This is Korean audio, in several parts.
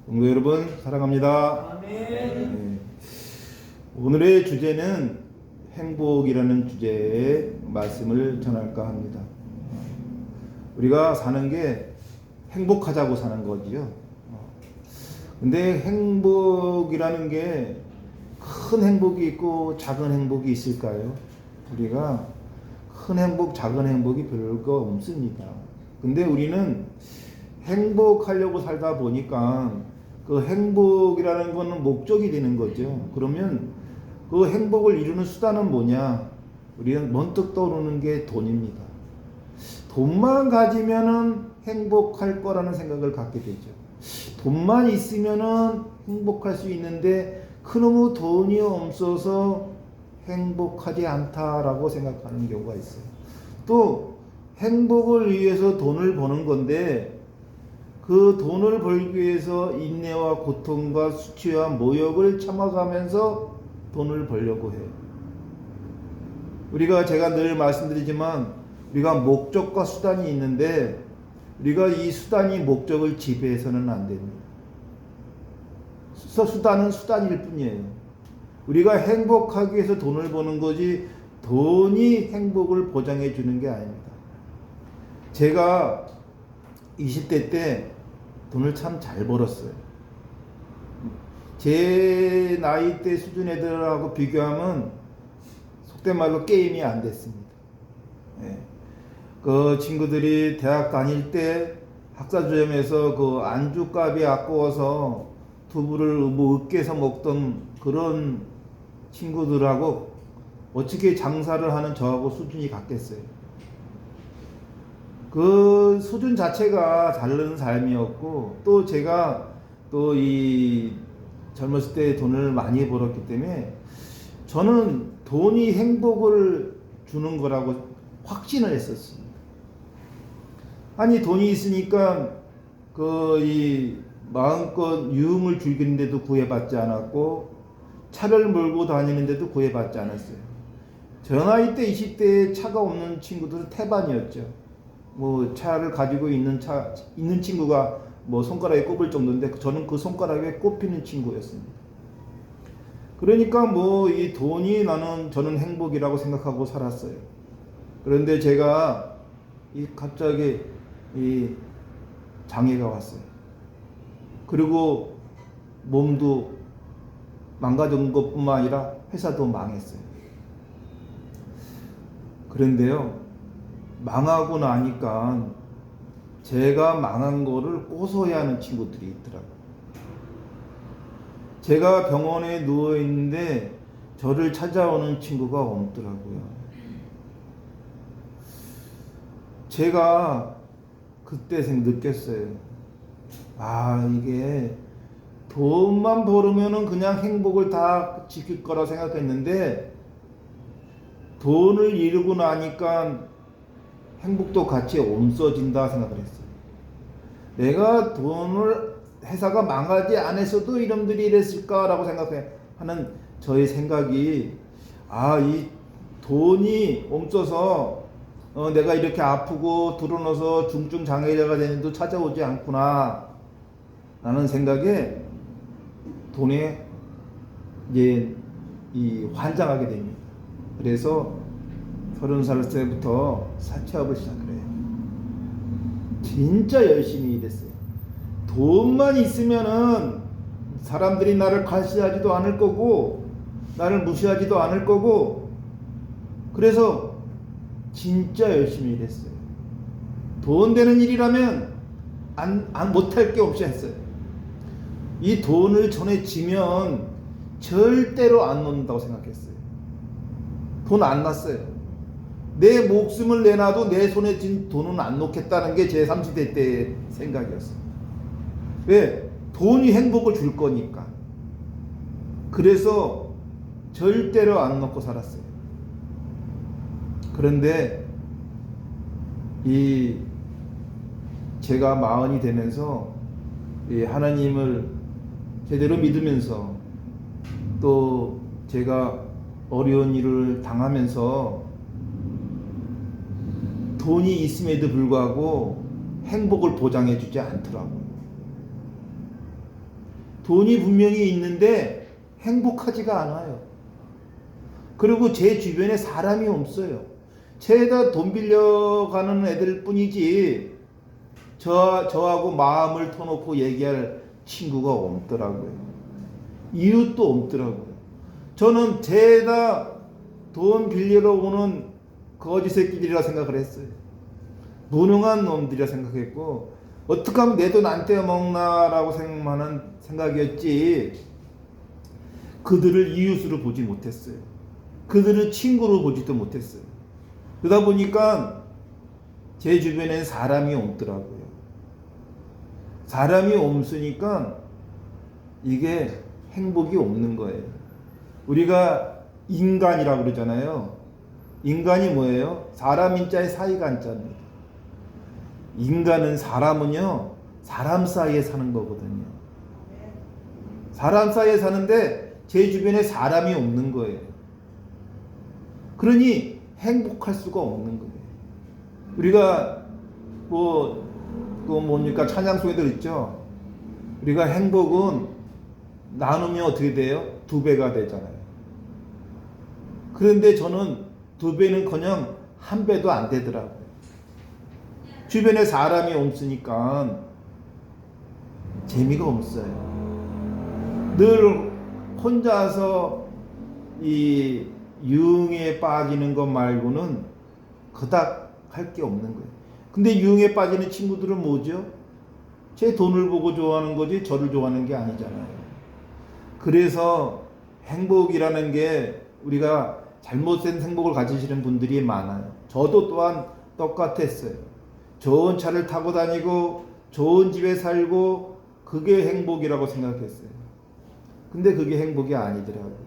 성도 여러분 사랑합니다. 네. 오늘의 주제는 행복이라는 주제의 말씀을 전할까 합니다. 우리가 사는 게 행복하자고 사는 거지요. 근데 행복이라는 게 큰 행복이 있고 작은 행복이 있을까요? 우리가 큰 행복, 작은 행복이 별거 없습니다. 근데 우리는 행복하려고 살다 보니까 그 행복이라는 거는 목적이 되는 거죠. 그러면 그 행복을 이루는 수단은 뭐냐? 우리는 번뜩 떠오르는 게 돈입니다. 돈만 가지면은 행복할 거라는 생각을 갖게 되죠. 돈만 있으면은 행복할 수 있는데 그놈의 돈이 없어서 행복하지 않다라고 생각하는 경우가 있어요. 또 행복을 위해서 돈을 버는 건데 그 돈을 벌기 위해서 인내와 고통과 수치와 모욕을 참아가면서 돈을 벌려고 해요. 제가 늘 말씀드리지만 우리가 목적과 수단이 있는데 우리가 이 수단이 목적을 지배해서는 안 됩니다. 수단은 수단일 뿐이에요. 우리가 행복하기 위해서 돈을 버는 거지 돈이 행복을 보장해 주는 게 아닙니다. 제가 20대 때 돈을 참 잘 벌었어요. 제 나이 때 수준 애들하고 비교하면 속된 말로 게임이 안 됐습니다. 예. 그 친구들이 대학 다닐 때 학사주점에서 그 안주값이 아까워서 두부를 으깨서 먹던 그런 친구들하고 어떻게 장사를 하는 저하고 수준이 같겠어요. 그 수준 자체가 다른 삶이었고 또 제가 또 이 젊었을 때 돈을 많이 벌었기 때문에 저는 돈이 행복을 주는 거라고 확신을 했었습니다. 아니 돈이 있으니까 이 마음껏 유흥을 즐기는데도 구애받지 않았고 차를 몰고 다니는데도 구애받지 않았어요. 저 나이 때 20대에 차가 없는 친구들은 태반이었죠. 뭐 차를 가지고 있는 친구가 뭐 손가락에 꼽을 정도인데 저는 그 손가락에 꼽히는 친구였습니다. 그러니까 뭐 이 돈이 저는 행복이라고 생각하고 살았어요. 그런데 제가 갑자기 이 장애가 왔어요. 그리고 몸도 망가진 것뿐만 아니라 회사도 망했어요. 그런데요, 망하고 나니까 제가 망한 거를 고소해하는 친구들이 있더라고요. 제가 병원에 누워있는데 저를 찾아오는 친구가 없더라고요. 제가 그때 느꼈어요. 이게 돈만 벌으면은 그냥 행복을 다 지킬 거라 생각했는데 돈을 이루고 나니까 행복도 같이 없어진다 생각을 했어요. 내가 회사가 망하지 않았어도 이놈들이 이랬을까라고 생각하는 저의 생각이 이 돈이 없어서 내가 이렇게 아프고 드러눠서 중증 장애자가 되는데도 찾아오지 않구나 라는 생각에 돈에 이제 환장하게 됩니다. 그래서 30살 때부터 사채업을 시작해요. 진짜 열심히 일했어요. 돈만 있으면은 사람들이 나를 관시하지도 않을 거고 나를 무시하지도 않을 거고 그래서 진짜 열심히 일했어요. 돈 되는 일이라면 못할 게 없이 했어요. 이 돈을 전에 지면 절대로 안 놓는다고 생각했어요. 돈 안 났어요. 내 목숨을 내놔도 내 손에 쥔 돈은 안 놓겠다는 게 제 30대 때의 생각이었어요. 왜? 돈이 행복을 줄 거니까. 그래서 절대로 안 놓고 살았어요. 그런데 제가 마흔이 되면서 하나님을 제대로 믿으면서 또 제가 어려운 일을 당하면서 돈이 있음에도 불구하고 행복을 보장해 주지 않더라고요. 돈이 분명히 있는데 행복하지가 않아요. 그리고 제 주변에 사람이 없어요. 죄다 돈 빌려가는 애들 뿐이지 저하고 마음을 터놓고 얘기할 친구가 없더라고요. 이웃도 없더라고요. 저는 죄다 돈 빌리러 오는 거지 새끼들이라 생각을 했어요. 무능한 놈들이라 생각했고, 어떻게 하면 내 돈 안 떼어먹나라고 생각하는 생각이었지, 그들을 이웃으로 보지 못했어요. 그들을 친구로 보지도 못했어요. 그러다 보니까 제 주변엔 사람이 없더라고요. 사람이 없으니까 이게 행복이 없는 거예요. 우리가 인간이라고 그러잖아요. 인간이 뭐예요? 사람 인자에 사이가 한자입니다. 인간은 사람은요, 사람 사이에 사는 거거든요. 사람 사이에 사는데 제 주변에 사람이 없는 거예요. 그러니 행복할 수가 없는 거예요. 우리가 뭡니까? 찬양 속에도 있죠. 우리가 행복은 나누면 어떻게 돼요? 2배가 되잖아요. 그런데 저는 2배는커녕 1배도 안 되더라고요. 주변에 사람이 없으니까 재미가 없어요. 늘 혼자서 이 유흥에 빠지는 것 말고는 그닥 할 게 없는 거예요. 근데 유흥에 빠지는 친구들은 뭐죠? 제 돈을 보고 좋아하는 거지 저를 좋아하는 게 아니잖아요. 그래서 행복이라는 게 우리가 잘못된 행복을 가지시는 분들이 많아요. 저도 또한 똑같았어요. 좋은 차를 타고 다니고 좋은 집에 살고 그게 행복이라고 생각했어요. 근데 그게 행복이 아니더라고요.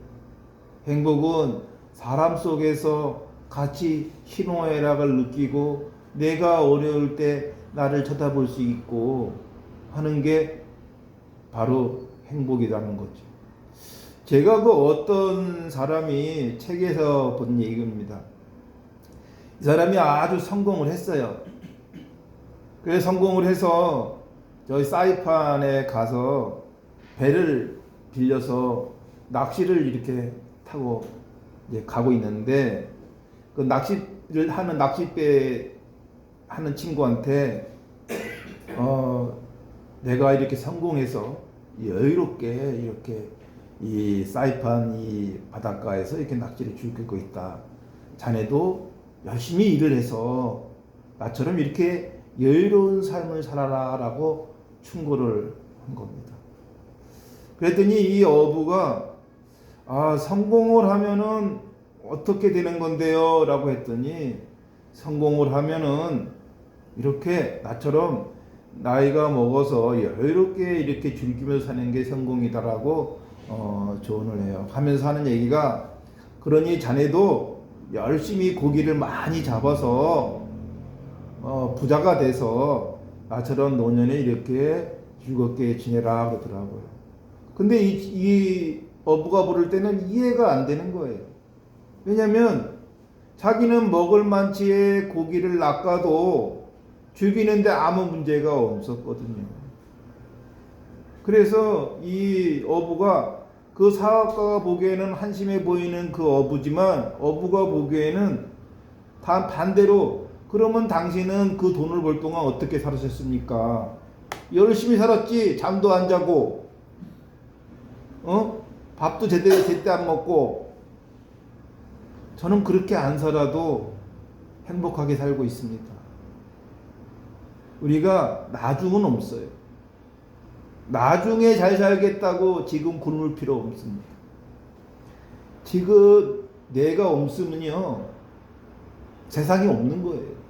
행복은 사람 속에서 같이 희노애락을 느끼고 내가 어려울 때 나를 쳐다볼 수 있고 하는 게 바로 행복이라는 거죠. 제가 그 어떤 사람이 책에서 본 얘기입니다. 이 사람이 아주 성공을 했어요. 그래서 성공을 해서 저희 사이판에 가서 배를 빌려서 낚시를 이렇게 타고 이제 가고 있는데, 그 낚시를 하는 낚싯배 하는 친구한테 내가 이렇게 성공해서 여유롭게 이렇게 이 사이판 이 바닷가에서 이렇게 낚시를 즐기고 있다. 자네도 열심히 일을 해서 나처럼 이렇게 여유로운 삶을 살아라 라고 충고를 한 겁니다. 그랬더니 이 어부가 성공을 하면은 어떻게 되는 건데요? 라고 했더니, 성공을 하면은 이렇게 나처럼 나이가 먹어서 여유롭게 이렇게 즐기면서 사는 게 성공이다라고 조언을 해요. 하면서 하는 얘기가, 그러니 자네도 열심히 고기를 많이 잡아서 부자가 돼서 나처럼 노년에 이렇게 즐겁게 지내라 그러더라고요. 근데 이 어부가 부를 때는 이해가 안 되는 거예요. 왜냐면 자기는 먹을 만치의 고기를 낚아도 죽이는데 아무 문제가 없었거든요. 그래서 이 어부가, 그 사업가가 보기에는 한심해 보이는 그 어부지만 어부가 보기에는 다 반대로, 그러면 당신은 그 돈을 벌 동안 어떻게 살았습니까? 열심히 살았지. 잠도 안 자고 밥도 제때 안 먹고. 저는 그렇게 안 살아도 행복하게 살고 있습니다. 우리가 나중은 없어요. 나중에 잘 살겠다고 지금 굶을 필요 없습니다. 지금 내가 없으면요 세상이 없는 거예요.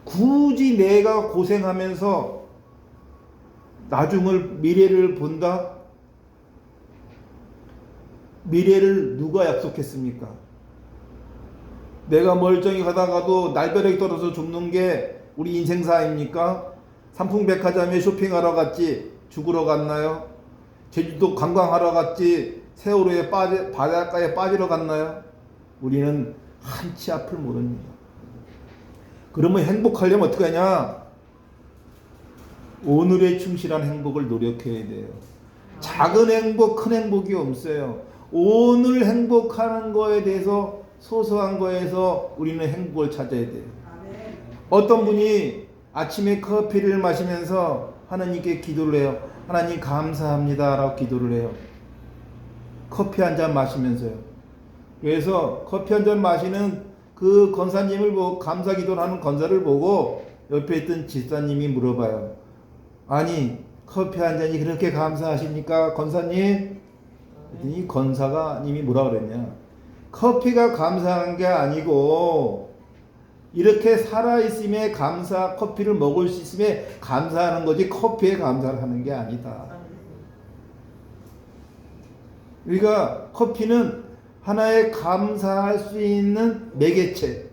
굳이 내가 고생하면서 나중을, 미래를 본다? 미래를 누가 약속했습니까? 내가 멀쩡히 가다가도 날벼락이 떨어져 죽는 게 우리 인생사입니까? 삼풍백화점에 쇼핑하러 갔지 죽으러 갔나요? 제주도 관광하러 갔지 세월호에 바닷가에 빠지러 갔나요? 우리는 한치 앞을 모릅니다. 그러면 행복하려면 어떻게 하냐? 오늘에 충실한 행복을 노력해야 돼요. 작은 행복, 큰 행복이 없어요. 오늘 행복하는 거에 대해서 소소한 거에서 우리는 행복을 찾아야 돼요. 어떤 분이 아침에 커피를 마시면서 하나님께 기도를 해요. 하나님 감사합니다 라고 기도를 해요. 커피 한 잔 마시면서요. 그래서 커피 한 잔 마시는 그 권사님을 보고, 감사 기도를 하는 권사를 보고 옆에 있던 집사님이 물어봐요. 아니 커피 한 잔이 그렇게 감사하십니까 권사님? 그랬더니 권사가 님이 뭐라 그랬냐, 커피가 감사한 게 아니고 이렇게 살아있음에 감사, 커피를 먹을 수 있음에 감사하는 거지 커피에 감사를 하는 게 아니다. 우리가 커피는 하나의 감사할 수 있는 매개체,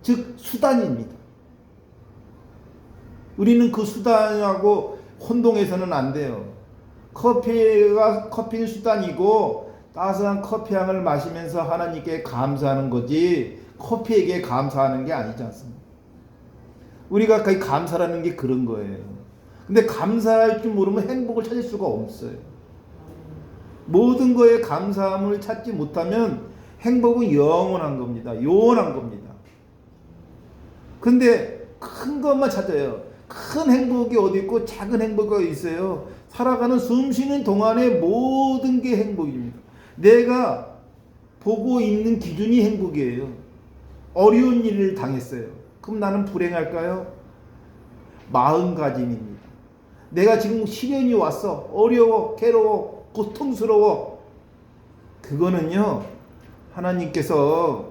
즉 수단입니다. 우리는 그 수단하고 혼동해서는 안 돼요. 커피는 수단이고 따스한 커피 향을 마시면서 하나님께 감사하는 거지 커피에게 감사하는 게 아니지 않습니까? 우리가 거의 감사라는 게 그런 거예요. 근데 감사할 줄 모르면 행복을 찾을 수가 없어요. 모든 거에 감사함을 찾지 못하면 행복은 영원한 겁니다. 요원한 겁니다. 근데 큰 것만 찾아요. 큰 행복이 어디 있고 작은 행복이 있어요. 살아가는 숨 쉬는 동안에 모든 게 행복입니다. 내가 보고 있는 기준이 행복이에요. 어려운 일을 당했어요. 그럼 나는 불행할까요? 마음가짐입니다. 내가 지금 시련이 왔어. 어려워, 괴로워, 고통스러워. 그거는요, 하나님께서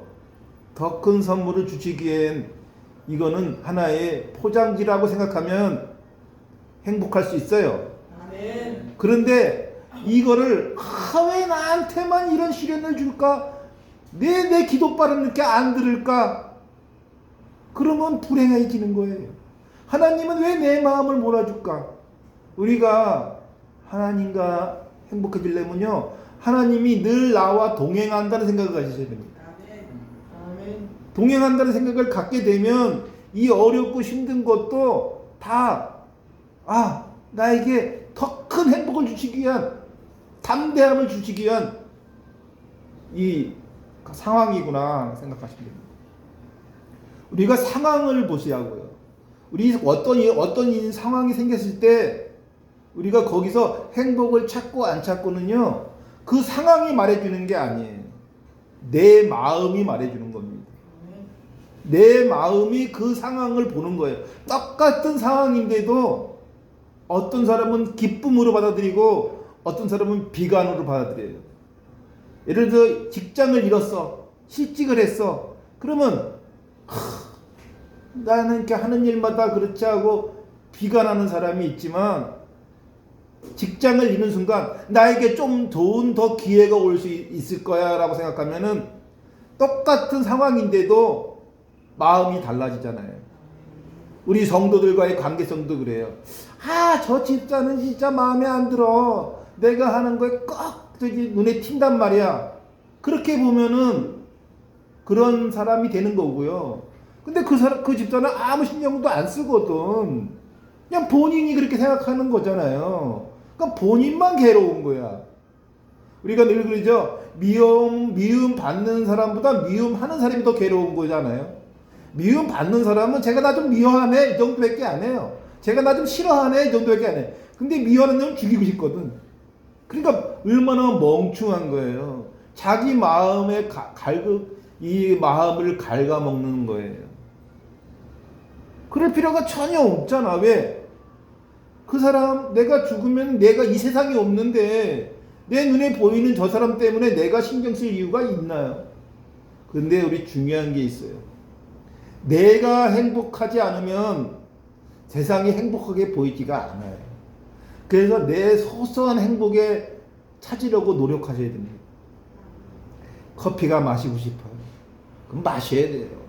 더 큰 선물을 주시기엔 이거는 하나의 포장지라고 생각하면 행복할 수 있어요. 아멘. 그런데 이거를 왜 나한테만 이런 시련을 줄까? 내 기도바를 이렇게 안 들을까? 그러면 불행해지는 거예요. 하나님은 왜 내 마음을 몰아줄까? 우리가 하나님과 행복해지려면요, 하나님이 늘 나와 동행한다는 생각을 가지셔야 됩니다. 아멘. 동행한다는 생각을 갖게 되면 이 어렵고 힘든 것도 다 나에게 더 큰 행복을 주시기 위한, 담대함을 주시기 위한 이 상황이구나 생각하시면 됩니다. 우리가 상황을 보시라고요. 우리 어떤 상황이 생겼을 때 우리가 거기서 행복을 찾고 안 찾고는요, 그 상황이 말해주는 게 아니에요. 내 마음이 말해주는 겁니다. 내 마음이 그 상황을 보는 거예요. 똑같은 상황인데도 어떤 사람은 기쁨으로 받아들이고 어떤 사람은 비관으로 받아들여요. 예를 들어 직장을 잃었어. 실직을 했어. 그러면 나는 이렇게 하는 일마다 그렇지 하고 비관하는 사람이 있지만, 직장을 잃는 순간 나에게 좀 좋은 더 기회가 올 수 있을 거야 라고 생각하면은 똑같은 상황인데도 마음이 달라지잖아요. 우리 성도들과의 관계성도 그래요. 저 집사는 진짜 마음에 안 들어. 내가 하는 거에 꼭 눈에 튄단 말이야. 그렇게 보면은 그런 사람이 되는 거고요. 근데 그 집사는 아무 신경도 안 쓰거든. 그냥 본인이 그렇게 생각하는 거잖아요. 그러니까 본인만 괴로운 거야. 우리가 늘 그러죠. 미움 받는 사람보다 미움하는 사람이 더 괴로운 거잖아요. 미움 받는 사람은 제가 나 좀 미워하네 이 정도밖에 안 해요. 제가 나 좀 싫어하네 이 정도밖에 안 해. 근데 미워하는 놈은 죽이고 싶거든. 그러니까 얼마나 멍충한 거예요. 자기 마음에 이 마음을 갉아먹는 거예요. 그럴 필요가 전혀 없잖아. 왜? 그 사람, 내가 죽으면 내가 이 세상에 없는데 내 눈에 보이는 저 사람 때문에 내가 신경 쓸 이유가 있나요? 근데 우리 중요한 게 있어요. 내가 행복하지 않으면 세상이 행복하게 보이지가 않아요. 그래서 내 소소한 행복에 찾으려고 노력하셔야 됩니다. 커피가 마시고 싶어요. 그럼 마셔야 돼요.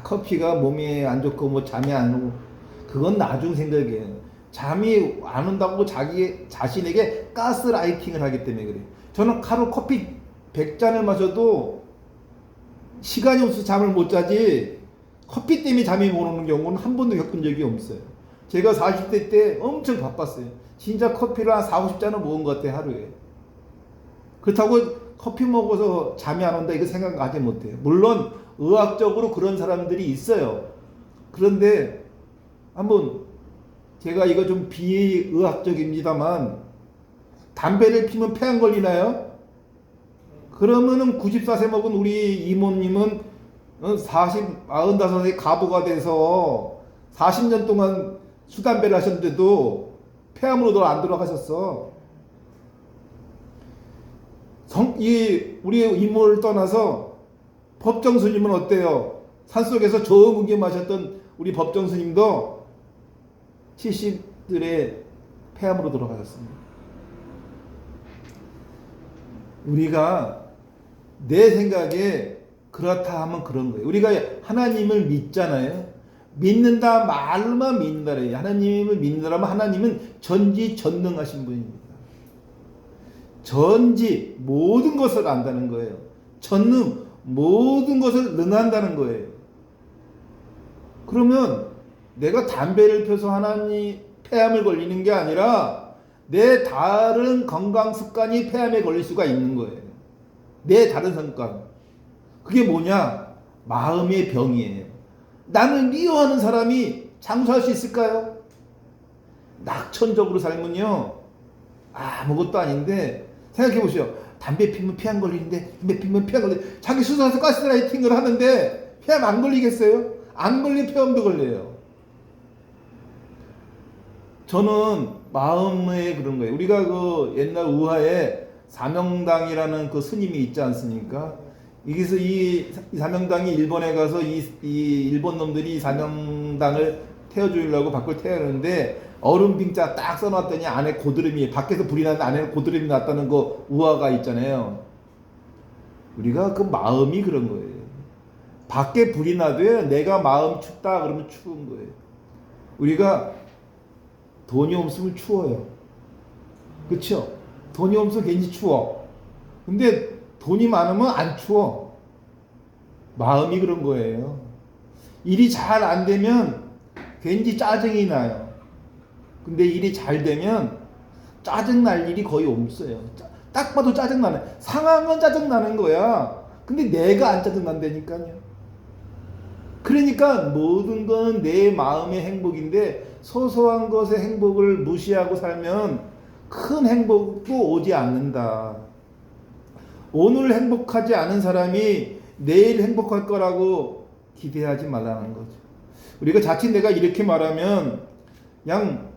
커피가 몸에 안 좋고 뭐 잠이 안 오고 그건 나중 생각이에요. 잠이 안 온다고 자기 자신에게 가스라이팅을 하기 때문에 그래요. 저는 하루 커피 100잔을 마셔도 시간이 없어서 잠을 못 자지, 커피 때문에 잠이 못 오는 경우는 한 번도 겪은 적이 없어요. 제가 40대 때 엄청 바빴어요. 진짜 커피를 한 40-50잔은 먹은 것 같아요, 하루에. 그렇다고 커피 먹어서 잠이 안 온다 이거 생각하지 못해요. 물론 의학적으로 그런 사람들이 있어요. 그런데 한번 제가 이거 좀 비의학적입니다만 담배를 피면 폐 안 걸리나요? 그러면은 94세 먹은 우리 이모님은 95세 가부가 돼서 40년 동안 수담배를 하셨는데도 폐암으로 안 돌아가셨어. 우리 이모를 떠나서 법정 스님은 어때요? 산속에서 저음하게 마셨던 우리 법정 스님도 70들의 폐암으로 돌아가셨습니다. 우리가 내 생각에 그렇다 하면 그런 거예요. 우리가 하나님을 믿잖아요. 믿는다 말만 믿는다 그래요. 하나님을 믿는다면 하나님은 전지전능하신 분입니다. 전지 모든 것을 안다는 거예요. 전능 모든 것을 능한다는 거예요. 그러면 내가 담배를 펴서 하나님 폐암을 걸리는 게 아니라 내 다른 건강 습관이 폐암에 걸릴 수가 있는 거예요. 내 다른 습관. 그게 뭐냐? 마음의 병이에요. 나를 미워하는 사람이 장수할 수 있을까요? 낙천적으로 살면요 아무것도 아닌데 생각해 보시오. 담배 피면 폐암 걸리는데 담배 피면 폐암 걸리는데 자기 수술해서 가스라이팅을 하는데 폐암 안 걸리겠어요? 안 걸린 폐암도 걸려요. 저는 마음에 그런 거예요. 우리가 그 옛날 우하에 사명당이라는 그 스님이 있지 않습니까? 여기서 이 사명당이 일본에 가서 이 일본 놈들이 이 사명당을 태워주려고 밖을 태우는데 얼음빙자 딱 써놨더니 안에 고드름이 밖에서 불이 나는데 안에 고드름이 났다는 거 우화가 있잖아요. 우리가 그 마음이 그런 거예요. 밖에 불이 나도요 내가 마음 춥다 그러면 추운 거예요. 우리가 돈이 없으면 추워요. 그렇죠? 돈이 없으면 괜히 추워. 근데 돈이 많으면 안 추워. 마음이 그런 거예요. 일이 잘 안 되면 괜히 짜증이 나요. 근데 일이 잘 되면 짜증 날 일이 거의 없어요. 딱 봐도 짜증 나네. 상황은 짜증 나는 거야. 근데 내가 안 짜증 난다니까요. 그러니까 모든 건 내 마음의 행복인데 소소한 것의 행복을 무시하고 살면 큰 행복도 오지 않는다. 오늘 행복하지 않은 사람이 내일 행복할 거라고 기대하지 말라는 거죠. 우리가 자칫 내가 이렇게 말하면 그냥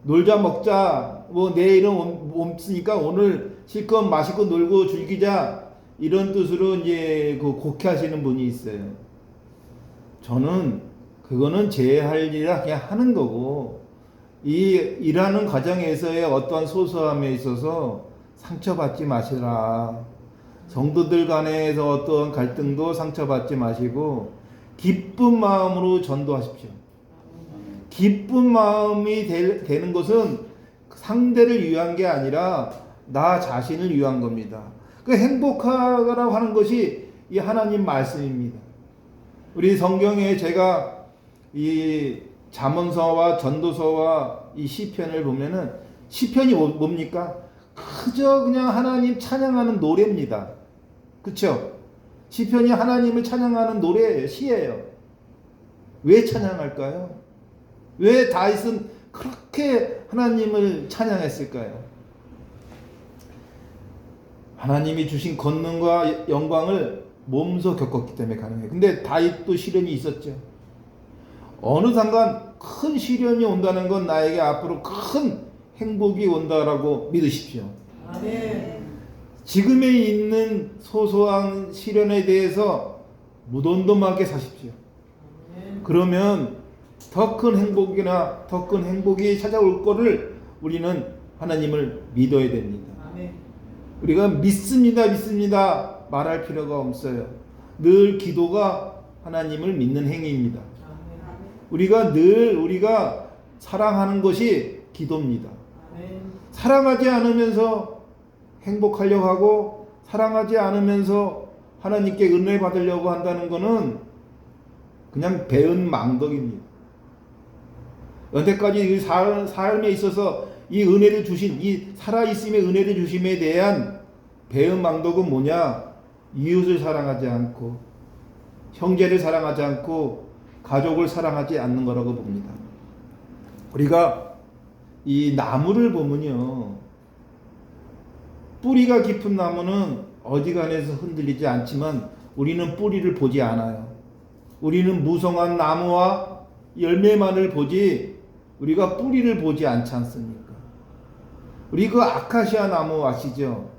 놀자 먹자 뭐 내일은 없으니까 오늘 실컷 마시고 놀고 즐기자 이런 뜻으로 이제 그 곡해하시는 분이 있어요. 저는 그거는 제 할 일이라 그냥 하는 거고 이 일하는 과정에서의 어떠한 소소함에 있어서 상처받지 마시라. 성도들 간에서 어떠한 갈등도 상처받지 마시고 기쁜 마음으로 전도하십시오. 기쁜 마음이 되는 것은 상대를 위한 게 아니라 나 자신을 위한 겁니다. 그 행복하라고 하는 것이 이 하나님 말씀입니다. 우리 성경에 제가 이 잠언서와 전도서와 이 시편을 보면은 시편이 뭡니까? 그저 그냥 하나님 찬양하는 노래입니다. 그렇죠? 시편이 하나님을 찬양하는 노래예요. 시예요. 왜 찬양할까요? 왜 다윗은 그렇게 하나님을 찬양했을까요? 하나님이 주신 권능과 영광을 몸소 겪었기 때문에 가능해요. 근데 다윗도 시련이 있었죠. 어느 순간 큰 시련이 온다는 건 나에게 앞으로 큰 행복이 온다라고 믿으십시오. 아멘. 지금에 있는 소소한 시련에 대해서 무덤덤하게 사십시오. 아멘. 그러면 더 큰 행복이나 더 큰 행복이 찾아올 거를 우리는 하나님을 믿어야 됩니다. 아멘. 우리가 믿습니다 말할 필요가 없어요. 늘 기도가 하나님을 믿는 행위입니다. 우리가 사랑하는 것이 기도입니다. 사랑하지 않으면서 행복하려고 하고 사랑하지 않으면서 하나님께 은혜 받으려고 한다는 것은 그냥 배은 망덕입니다. 여태까지 이 삶에 있어서 이 은혜를 주신, 이 살아있음의 은혜를 주심에 대한 배은 망덕은 뭐냐? 이웃을 사랑하지 않고 형제를 사랑하지 않고 가족을 사랑하지 않는 거라고 봅니다. 우리가 이 나무를 보면요, 뿌리가 깊은 나무는 어지간해서 흔들리지 않지만 우리는 뿌리를 보지 않아요. 우리는 무성한 나무와 열매만을 보지 우리가 뿌리를 보지 않지 않습니까? 우리 그 아카시아 나무 아시죠?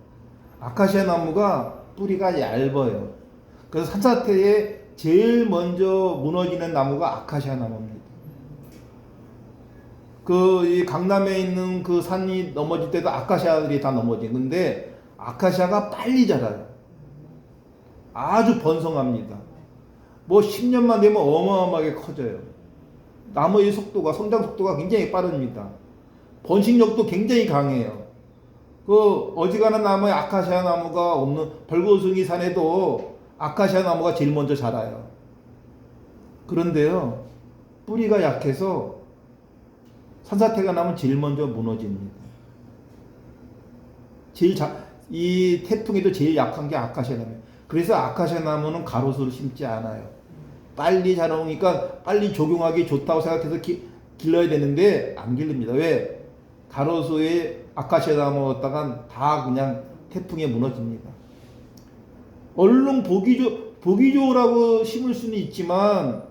아카시아 나무가 뿌리가 얇아요. 그래서 산사태에 제일 먼저 무너지는 나무가 아카시아 나무입니다. 이 강남에 있는 그 산이 넘어질 때도 아카시아들이 다 넘어진 건데, 아카시아가 빨리 자라요. 아주 번성합니다. 뭐 10년만 되면 어마어마하게 커져요. 나무의 속도가, 성장 속도가 굉장히 빠릅니다. 번식력도 굉장히 강해요. 그 어지간한 나무에 아카시아 나무가 없는 벌거숭이 산에도 아카시아 나무가 제일 먼저 자라요. 그런데요, 뿌리가 약해서 산사태가 나면 제일 먼저 무너집니다. 이 태풍에도 제일 약한 게 아카시아 나무예요. 그래서 아카시아 나무는 가로수를 심지 않아요. 빨리 자라오니까 빨리 적용하기 좋다고 생각해서 길러야 되는데 안 길릅니다. 왜? 가로수에 아카시아 나무였다간 다 그냥 태풍에 무너집니다. 얼른 보기 좋으라고 심을 수는 있지만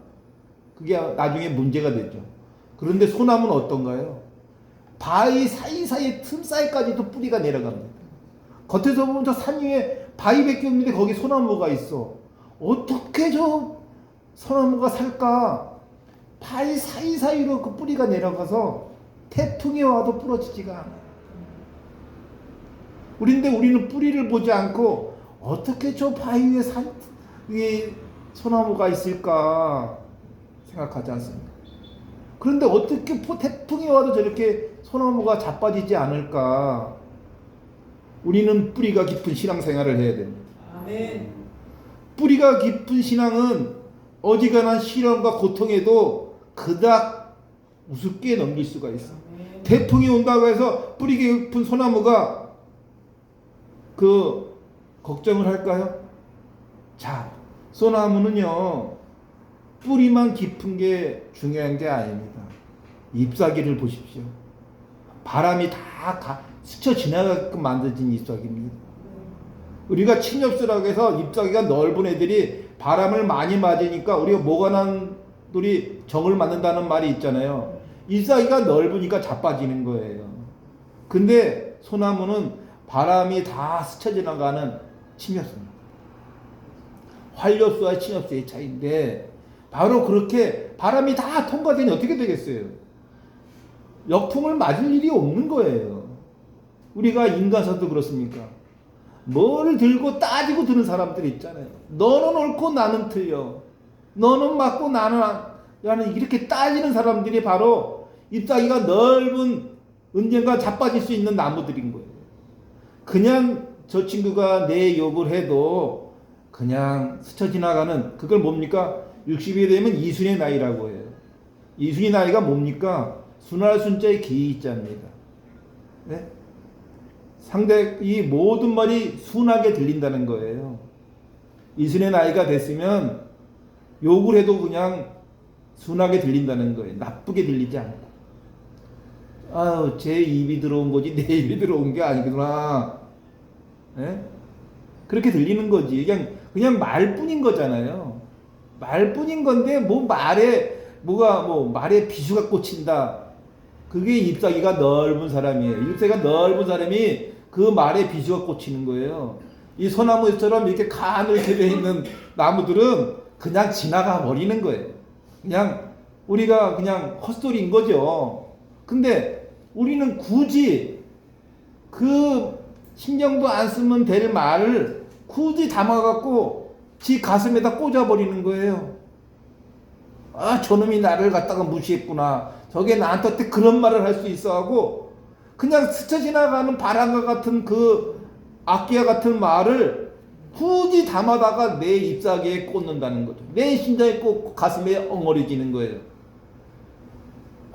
그게 나중에 문제가 되죠. 그런데 소나무는 어떤가요? 바위 사이사이 틈 사이까지도 뿌리가 내려갑니다. 겉에서 보면 저 산 위에 바위밖에 없는데 거기 소나무가 있어. 어떻게 저 소나무가 살까? 바위 사이사이로 그 뿌리가 내려가서 태풍이 와도 부러지지가 않아요. 우리는 뿌리를 보지 않고 어떻게 저 바위 위에 소나무가 있을까 생각하지 않습니까? 그런데 어떻게 태풍이 와도 저렇게 소나무가 자빠지지 않을까? 우리는 뿌리가 깊은 신앙생활을 해야 됩니다. 아멘. 뿌리가 깊은 신앙은 어지간한 시련과 고통에도 그닥 우습게 넘길 수가 있어. 아멘. 태풍이 온다고 해서 뿌리 깊은 소나무가 걱정을 할까요? 자, 소나무는요, 뿌리만 깊은 게 중요한 게 아닙니다. 잎사귀를 보십시오. 바람이 다 스쳐 지나가게끔 만들어진 잎사귀입니다. 우리가 침엽수라고 해서 잎사귀가 넓은 애들이 바람을 많이 맞으니까 우리가 모가난돌이 정을 맞는다는 말이 있잖아요. 잎사귀가 넓으니까 자빠지는 거예요. 근데 소나무는 바람이 다 스쳐 지나가는 침엽수입니다. 활엽수와 침엽수의 차이인데, 바로 그렇게 바람이 다 통과되니 어떻게 되겠어요? 역풍을 맞을 일이 없는 거예요. 우리가 인간사도 그렇습니까? 뭘 들고 따지고 드는 사람들이 있잖아요. 너는 옳고 나는 틀려. 너는 맞고 나는 이렇게 따지는 사람들이 바로 잎사귀가 넓은 언젠가 자빠질 수 있는 나무들인 거예요. 그냥 저 친구가 내 욕을 해도 그냥 스쳐 지나가는, 그걸 뭡니까? 60이 되면 이순의 나이라고 해요. 이순의 나이가 뭡니까? 순할 순자의 기자입니다. 네? 이 모든 말이 순하게 들린다는 거예요. 이순의 나이가 됐으면 욕을 해도 그냥 순하게 들린다는 거예요. 나쁘게 들리지 않고. 아유, 제 입이 들어온 거지 내 입이 들어온 게 아니구나. 네? 그렇게 들리는 거지. 그냥 말뿐인 거잖아요. 말뿐인 건데 말에 비수가 꽂힌다. 그게 잎사귀가 넓은 사람이에요. 잎사귀가 넓은 사람이 그 말에 비수가 꽂히는 거예요. 이 소나무처럼 이렇게 가늘게 되어 있는 나무들은 그냥 지나가 버리는 거예요. 그냥 우리가 그냥 헛소리인 거죠. 근데 우리는 굳이 그 신경도 안 쓰면 될 말을 굳이 담아갖고 지 가슴에다 꽂아버리는 거예요. 아, 저놈이 나를 갖다가 무시했구나. 저게 나한테 어떻게 그런 말을 할 수 있어 하고 그냥 스쳐 지나가는 바람과 같은 그 악기와 같은 말을 굳이 담아다가 내 잎사귀에 꽂는다는 거죠. 내 심장에 꽂고 가슴에 엉어리지는 거예요.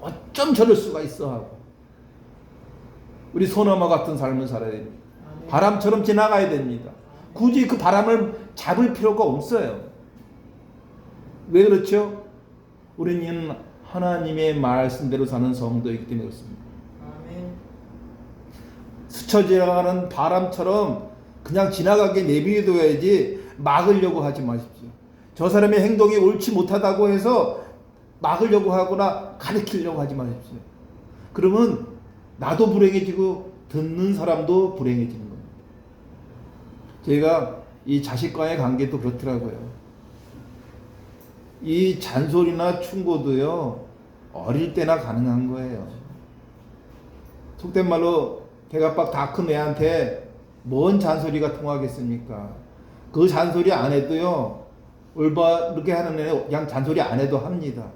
어쩜 저럴 수가 있어 하고. 우리 소나무 같은 삶을 살아야 됩니다. 바람처럼 지나가야 됩니다. 굳이 그 바람을 잡을 필요가 없어요. 왜 그렇죠? 우리는 하나님의 말씀대로 사는 성도이기 때문에 그렇습니다. 스쳐 지나가는 바람처럼 그냥 지나가게 내비둬야지 막으려고 하지 마십시오. 저 사람의 행동이 옳지 못하다고 해서 막으려고 하거나 가르치려고 하지 마십시오. 그러면 나도 불행해지고 듣는 사람도 불행해지는 겁니다. 제가 이 자식과의 관계도 그렇더라고요. 이 잔소리나 충고도요, 어릴 때나 가능한 거예요. 속된 말로 개가박 다 큰 애한테 뭔 잔소리가 통하겠습니까? 그 잔소리 안 해도요, 올바르게 하는 애는 그냥 잔소리 안 해도 합니다.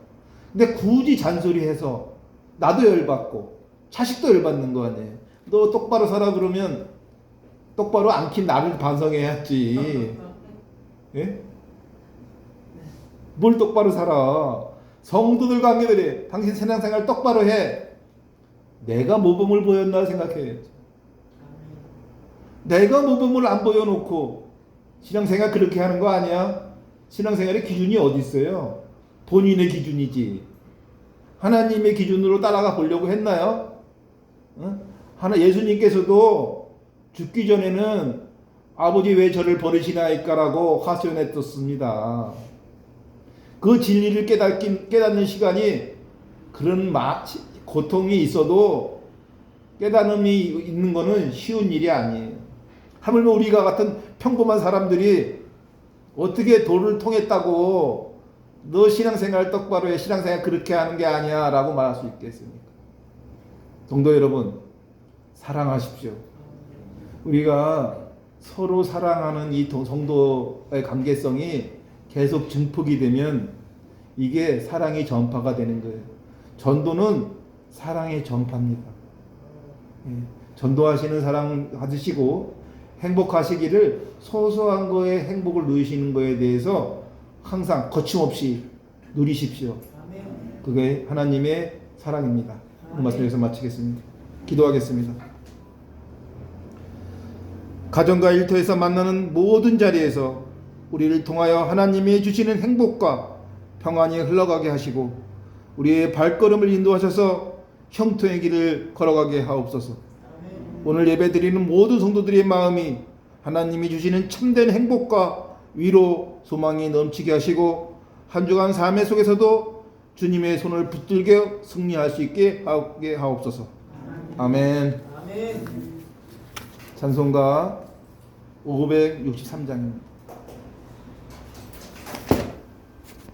근데 굳이 잔소리해서 나도 열받고 자식도 열받는 거 아니에요. 너 똑바로 살아 그러면 똑바로 안 킨 나를 반성해야지. 예? 뭘 똑바로 살아? 성도들 관계들이 당신 신앙생활 똑바로 해. 내가 모범을 보였나 생각해야지. 내가 모범을 안 보여놓고 신앙생활 그렇게 하는 거 아니야? 신앙생활의 기준이 어디 있어요? 본인의 기준이지. 하나님의 기준으로 따라가 보려고 했나요? 예수님께서도 죽기 전에는 아버지 왜 저를 버리시나이까라고 화소연했었습니다. 그 진리를 깨닫는 시간이 그런 고통이 있어도 깨달음이 있는 것은 쉬운 일이 아니에요. 하물며 우리가 같은 평범한 사람들이 어떻게 도를 통했다고 너 신앙생활 똑바로 해, 신앙생활 그렇게 하는 게 아니야 라고 말할 수 있겠습니까? 성도 여러분, 사랑하십시오. 우리가 서로 사랑하는 이 성도의 관계성이 계속 증폭이 되면 이게 사랑의 전파가 되는 거예요. 전도는 사랑의 전파입니다. 전도하시는 사랑 받으시고 행복하시기를 소소한 거에 행복을 누리시는 거에 대해서 항상 거침없이 누리십시오. 그게 하나님의 사랑입니다. 그 말씀에서 마치겠습니다. 기도하겠습니다. 가정과 일터에서 만나는 모든 자리에서 우리를 통하여 하나님이 주시는 행복과 평안이 흘러가게 하시고 우리의 발걸음을 인도하셔서 형통의 길을 걸어가게 하옵소서. 오늘 예배드리는 모든 성도들의 마음이 하나님이 주시는 참된 행복과 위로 소망이 넘치게 하시고 한 주간 삶의 속에서도 주님의 손을 붙들게 승리할 수 있게 하게 하옵소서. 아멘. 찬송가 563장입니다.